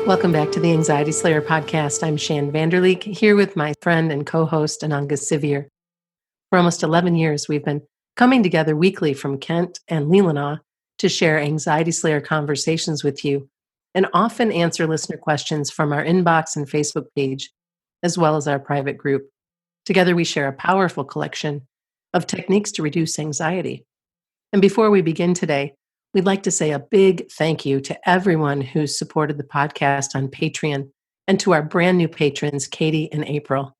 Welcome back to the Anxiety Slayer podcast. I'm Shan Vanderleek, here with my friend and co-host Ananga Sivir. For almost 11 years, we've been coming together weekly from Kent and Leelanau to share Anxiety Slayer conversations with you and often answer listener questions from our inbox and Facebook page, as well as our private group. Together, we share a powerful collection of techniques to reduce anxiety. And before we begin today, we'd like to say a big thank you to everyone who's supported the podcast on Patreon and to our brand new patrons, Katie and April.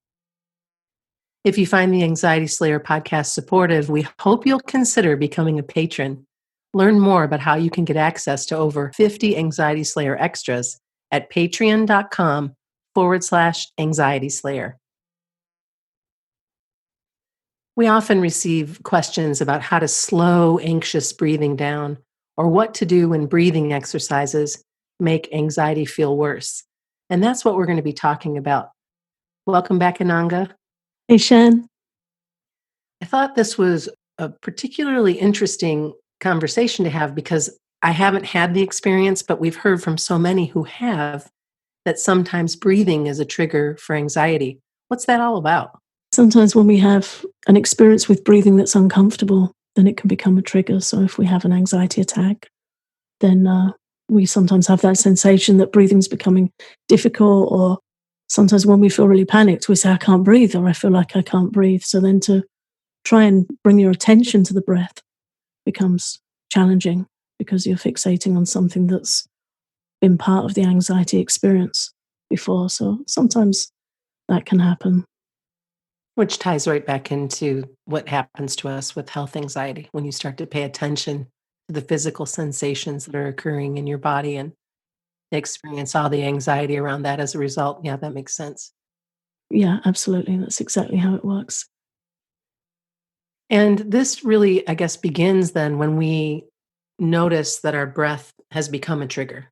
If you find the Anxiety Slayer podcast supportive, we hope you'll consider becoming a patron. Learn more about how you can get access to over 50 Anxiety Slayer extras at patreon.com/Anxiety Slayer. We often receive questions about how to slow anxious breathing down or what to do when breathing exercises make anxiety feel worse. And that's what we're going to be talking about. Welcome back, Ananga. Hey, Shan. I thought this was a particularly interesting conversation to have because I haven't had the experience, but we've heard from so many who have that sometimes breathing is a trigger for anxiety. What's that all about? Sometimes when we have an experience with breathing that's uncomfortable, then it can become a trigger. So if we have an anxiety attack, then we sometimes have that sensation that breathing's becoming difficult, or sometimes when we feel really panicked, we say, I can't breathe, or I feel like I can't breathe. So then to try and bring your attention to the breath becomes challenging because you're fixating on something that's been part of the anxiety experience before. So sometimes that can happen. Which ties right back into what happens to us with health anxiety when you start to pay attention to the physical sensations that are occurring in your body and experience all the anxiety around that as a result. Yeah, that makes sense. Yeah, absolutely. That's exactly how it works. And this really, I guess, begins then when we notice that our breath has become a trigger,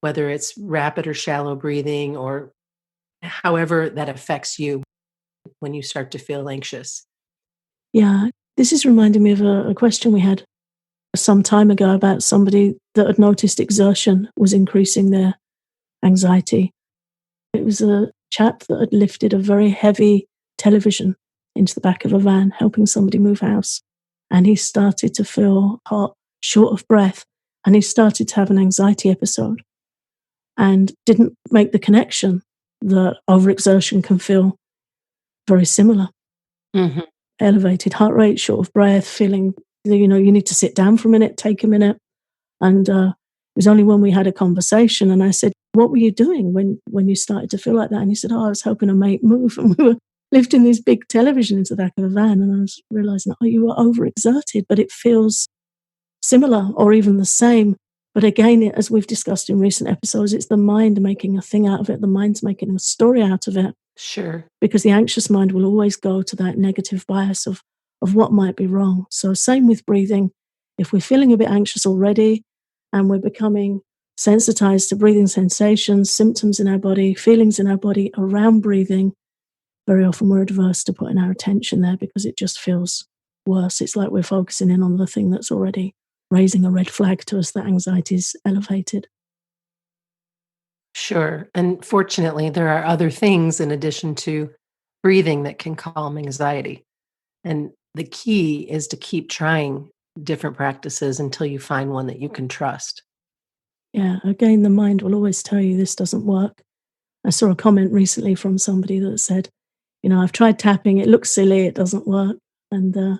whether it's rapid or shallow breathing or however that affects you when you start to feel anxious. Yeah, this is reminding me of a question we had some time ago about somebody that had noticed exertion was increasing their anxiety. It was a chap that had lifted a very heavy television into the back of a van, helping somebody move house. And he started to feel hot, short of breath, and he started to have an anxiety episode and didn't make the connection that overexertion can feel very similar. Mm-hmm. Elevated heart rate, short of breath, feeling, you need to sit down for a minute, take a minute. And it was only when we had a conversation and I said, what were you doing when you started to feel like that? And he said, I was helping a mate move. And we were lifting this big television into the back of a van. And I was realizing, you were overexerted, but it feels similar or even the same. But again, as we've discussed in recent episodes, it's the mind making a thing out of it. The mind's making a story out of it. Sure. Because the anxious mind will always go to that negative bias of what might be wrong. So same with breathing. If we're feeling a bit anxious already and we're becoming sensitized to breathing sensations, symptoms in our body, feelings in our body around breathing, very often we're adverse to putting our attention there because it just feels worse. It's like we're focusing in on the thing that's already raising a red flag to us that anxiety is elevated. Sure. And fortunately, there are other things in addition to breathing that can calm anxiety. And the key is to keep trying different practices until you find one that you can trust. Yeah, again, the mind will always tell you this doesn't work. I saw a comment recently from somebody that said, I've tried tapping, it looks silly, it doesn't work. And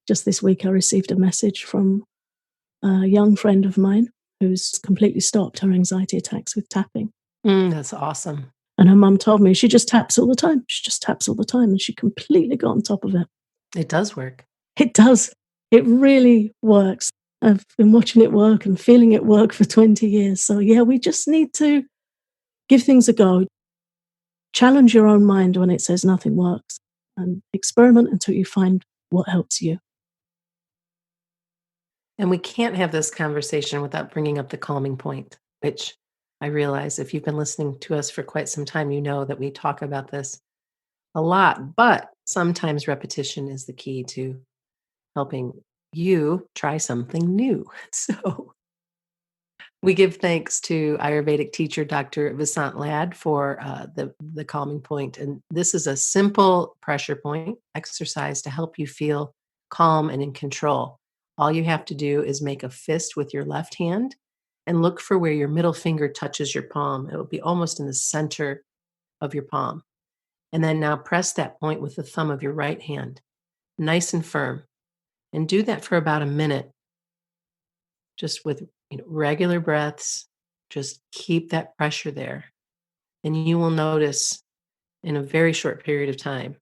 just this week, I received a message from a young friend of mine who's completely stopped her anxiety attacks with tapping. That's awesome. And her mum told me she just taps all the time. She just taps all the time. And she completely got on top of it. It does work. It does. It really works. I've been watching it work and feeling it work for 20 years. So, yeah, we just need to give things a go. Challenge your own mind when it says nothing works and experiment until you find what helps you. And we can't have this conversation without bringing up the calming point, which I realize if you've been listening to us for quite some time, you know that we talk about this a lot, but sometimes repetition is the key to helping you try something new. So We give thanks to Ayurvedic teacher Dr. Vasant Lad for the calming point. And this is a simple pressure point exercise to help you feel calm and in control. All you have to do is make a fist with your left hand and look for where your middle finger touches your palm. It will be almost in the center of your palm. And then now press that point with the thumb of your right hand, nice and firm. And do that for about a minute, just with regular breaths. Just keep that pressure there. And you will notice in a very short period of time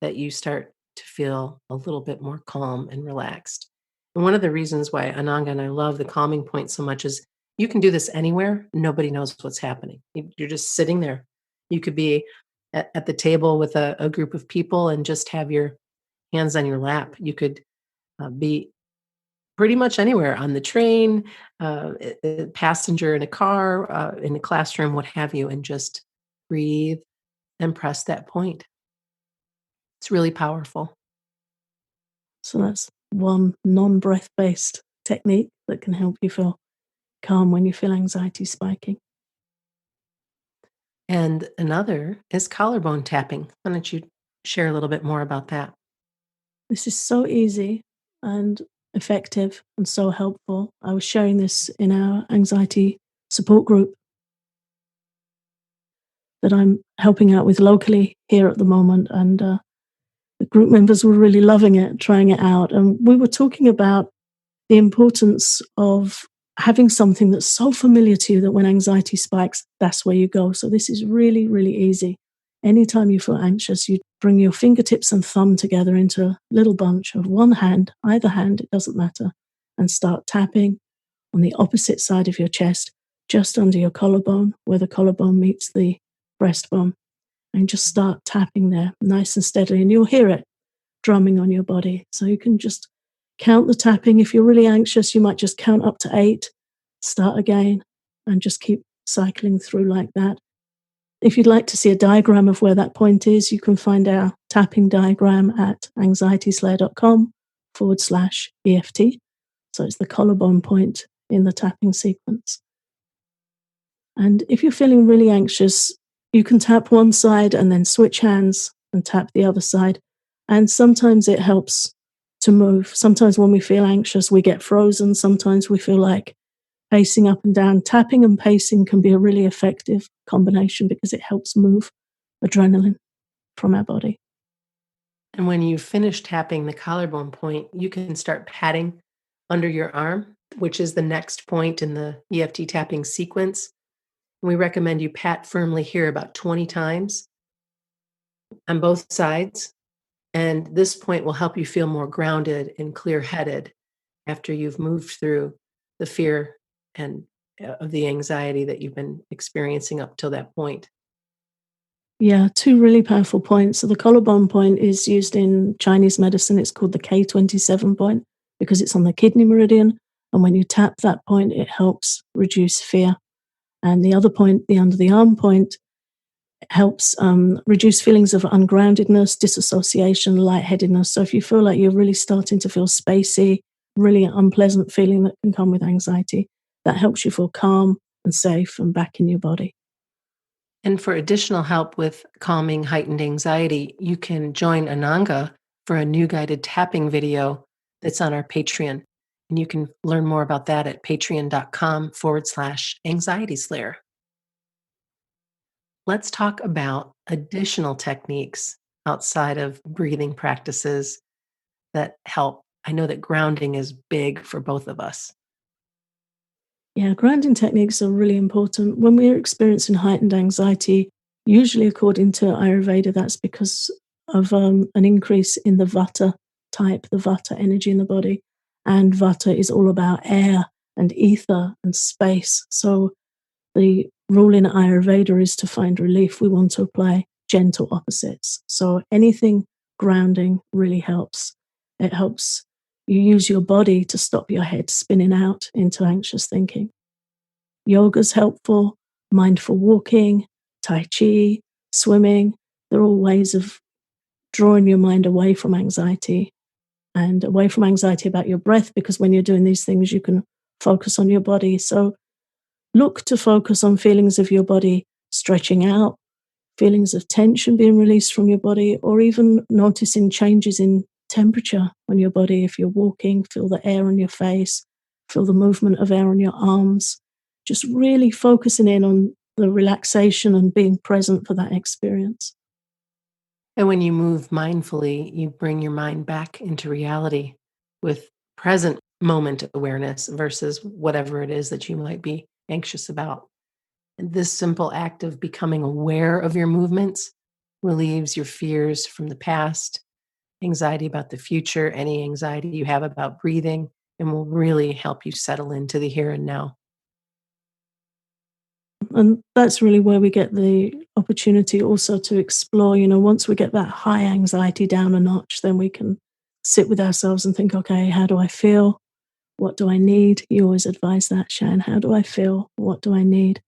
that you start to feel a little bit more calm and relaxed. And one of the reasons why Ananga and I love the calming point so much is you can do this anywhere. Nobody knows what's happening. You're just sitting there. You could be at the table with a group of people and just have your hands on your lap. You could be pretty much anywhere on the train, a passenger in a car, in a classroom, what have you, and just breathe and press that point. It's really powerful. So that's one non-breath based technique that can help you feel calm when you feel anxiety spiking. And another is collarbone tapping. Why don't you share a little bit more about that? This is so easy and effective and so helpful. I was sharing this in our anxiety support group that I'm helping out with locally here at the moment. And the group members were really loving it, trying it out. And we were talking about the importance of having something that's so familiar to you that when anxiety spikes, that's where you go. So this is really, really easy. Anytime you feel anxious, you bring your fingertips and thumb together into a little bunch of one hand, either hand, it doesn't matter, and start tapping on the opposite side of your chest, just under your collarbone, where the collarbone meets the breastbone. And just start tapping there nice and steadily, and you'll hear it drumming on your body. So you can just count the tapping. If you're really anxious, you might just count up to 8, start again, and just keep cycling through like that. If you'd like to see a diagram of where that point is, you can find our tapping diagram at anxietyslayer.com/EFT. So it's the collarbone point in the tapping sequence. And if you're feeling really anxious, you can tap one side and then switch hands and tap the other side. And sometimes it helps to move. Sometimes when we feel anxious, we get frozen. Sometimes we feel like pacing up and down. Tapping and pacing can be a really effective combination because it helps move adrenaline from our body. And when you finish tapping the collarbone point, you can start patting under your arm, which is the next point in the EFT tapping sequence. We recommend you pat firmly here about 20 times on both sides. And this point will help you feel more grounded and clear headed after you've moved through the fear and of the anxiety that you've been experiencing up till that point. Yeah, two really powerful points. So the collarbone point is used in Chinese medicine. It's called the K27 point because it's on the kidney meridian. And when you tap that point, it helps reduce fear. And the other point, the under the arm point, helps reduce feelings of ungroundedness, disassociation, lightheadedness. So if you feel like you're really starting to feel spacey, really unpleasant feeling that can come with anxiety, that helps you feel calm and safe and back in your body. And for additional help with calming heightened anxiety, you can join Ananga for a new guided tapping video that's on our Patreon. And you can learn more about that at patreon.com/anxiety slayer. Let's talk about additional techniques outside of breathing practices that help. I know that grounding is big for both of us. Yeah, grounding techniques are really important. When we're experiencing heightened anxiety, usually according to Ayurveda, that's because of an increase in the Vata type, the Vata energy in the body. And Vata is all about air and ether and space. So the rule in Ayurveda is to find relief. We want to apply gentle opposites. So anything grounding really helps. It helps you use your body to stop your head spinning out into anxious thinking. Yoga's helpful, mindful walking, Tai Chi, swimming. They're all ways of drawing your mind away from anxiety and away from anxiety about your breath, because when you're doing these things, you can focus on your body. So look to focus on feelings of your body stretching out, feelings of tension being released from your body, or even noticing changes in temperature on your body. If you're walking, feel the air on your face, feel the movement of air on your arms. Just really focusing in on the relaxation and being present for that experience. And when you move mindfully, you bring your mind back into reality with present moment awareness versus whatever it is that you might be anxious about. And this simple act of becoming aware of your movements relieves your fears from the past, anxiety about the future, any anxiety you have about breathing, and will really help you settle into the here and now. And that's really where we get the opportunity also to explore. Once we get that high anxiety down a notch, then we can sit with ourselves and think, okay, how do I feel? What do I need? You always advise that, Shan. How do I feel? What do I need?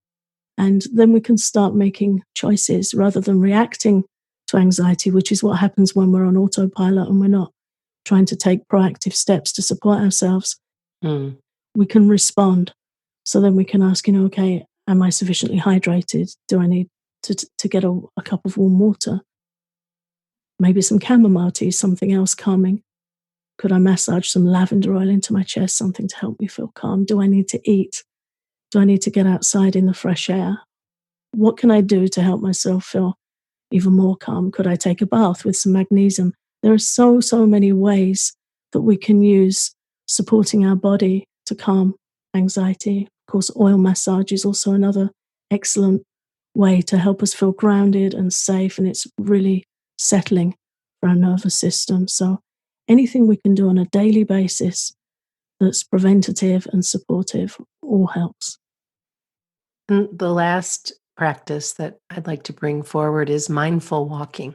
And then we can start making choices rather than reacting to anxiety, which is what happens when we're on autopilot and we're not trying to take proactive steps to support ourselves. Mm. We can respond. So then we can ask, okay, am I sufficiently hydrated? Do I need to get a cup of warm water? Maybe some chamomile tea, something else calming. Could I massage some lavender oil into my chest, something to help me feel calm? Do I need to eat? Do I need to get outside in the fresh air? What can I do to help myself feel even more calm? Could I take a bath with some magnesium? There are so many ways that we can use supporting our body to calm anxiety. Of course, oil massage is also another excellent way to help us feel grounded and safe, and it's really settling for our nervous system. So anything we can do on a daily basis that's preventative and supportive all helps. And the last practice that I'd like to bring forward is mindful walking.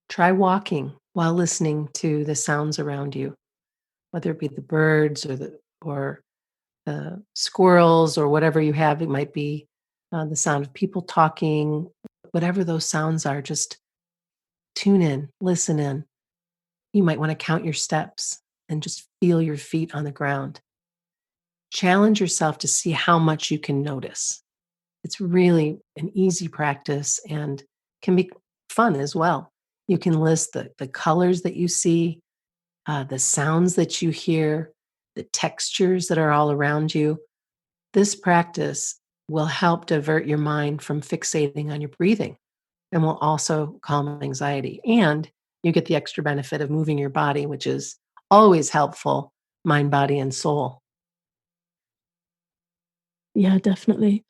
Try walking while listening to the sounds around you, whether it be the birds or the squirrels or whatever you have. It might be the sound of people talking, whatever those sounds are. Just tune in, listen in. You might want to count your steps and just feel your feet on the ground. Challenge yourself to see how much you can notice. It's really an easy practice and can be fun as well. You can list the colors that you see, the sounds that you hear, the textures that are all around you. This practice will help divert your mind from fixating on your breathing and will also calm anxiety. And you get the extra benefit of moving your body, which is always helpful, mind, body, and soul. Yeah, definitely.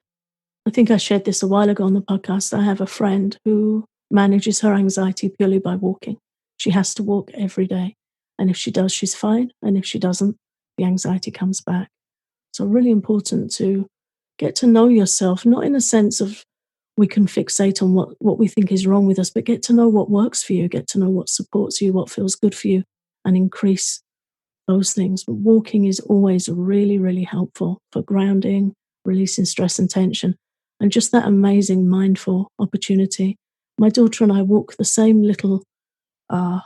I think I shared this a while ago on the podcast. I have a friend who manages her anxiety purely by walking. She has to walk every day. And if she does, she's fine. And if she doesn't, the anxiety comes back. So, really important to get to know yourself, not in a sense of we can fixate on what we think is wrong with us, but get to know what works for you, get to know what supports you, what feels good for you, and increase those things. But walking is always really, really helpful for grounding, releasing stress and tension, and just that amazing mindful opportunity. My daughter and I walk the same little uh,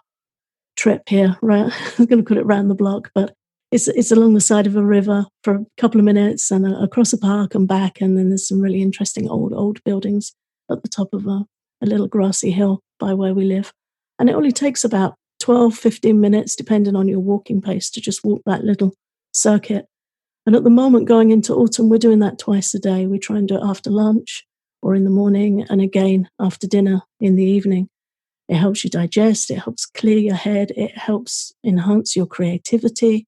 trip here, right? I'm going to put it round the block, but it's along the side of a river for a couple of minutes and across a park and back. And then there's some really interesting old buildings at the top of a little grassy hill by where we live. And it only takes about 12, 15 minutes, depending on your walking pace, to just walk that little circuit. And at the moment, going into autumn, we're doing that twice a day. We try and do it after lunch or in the morning, and again after dinner in the evening. It helps you digest, it helps clear your head, it helps enhance your creativity.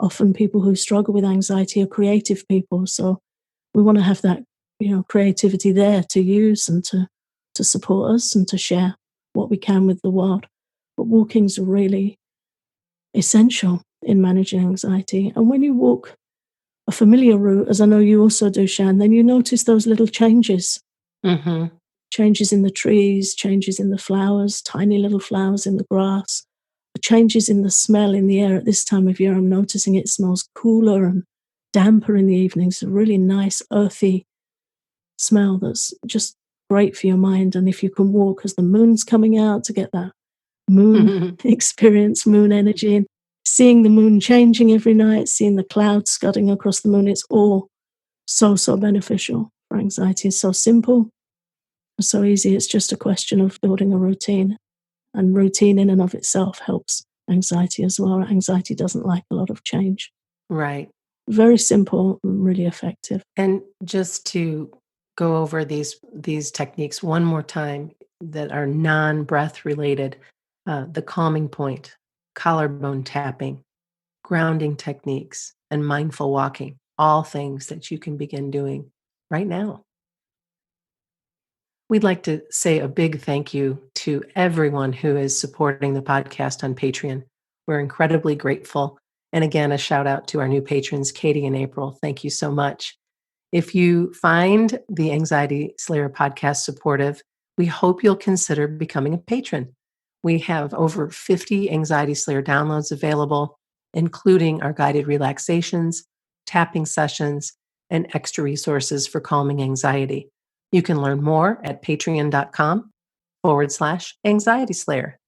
Often people who struggle with anxiety are creative people. So we want to have that, creativity there to use and to support us and to share what we can with the world. But walking's really essential in managing anxiety. And when you walk a familiar route, as I know you also do, Shan, then you notice those little changes. Hmm. Changes in the trees, changes in the flowers, tiny little flowers in the grass, changes in the smell in the air. At this time of year, I'm noticing it smells cooler and damper in the evenings. A really nice, earthy smell that's just great for your mind. And if you can walk as the moon's coming out to get that moon experience, moon energy, and seeing the moon changing every night, seeing the clouds scudding across the moon, it's all so beneficial for anxiety. It's so simple, it's so easy. It's just a question of building a routine. And routine in and of itself helps anxiety as well. Anxiety doesn't like a lot of change. Right. Very simple and really effective. And just to go over these techniques one more time that are non-breath related, the calming point, collarbone tapping, grounding techniques, and mindful walking, all things that you can begin doing right now. We'd like to say a big thank you to everyone who is supporting the podcast on Patreon. We're incredibly grateful. And again, a shout out to our new patrons, Katie and April. Thank you so much. If you find the Anxiety Slayer podcast supportive, we hope you'll consider becoming a patron. We have over 50 Anxiety Slayer downloads available, including our guided relaxations, tapping sessions, and extra resources for calming anxiety. You can learn more at patreon.com/Anxiety Slayer.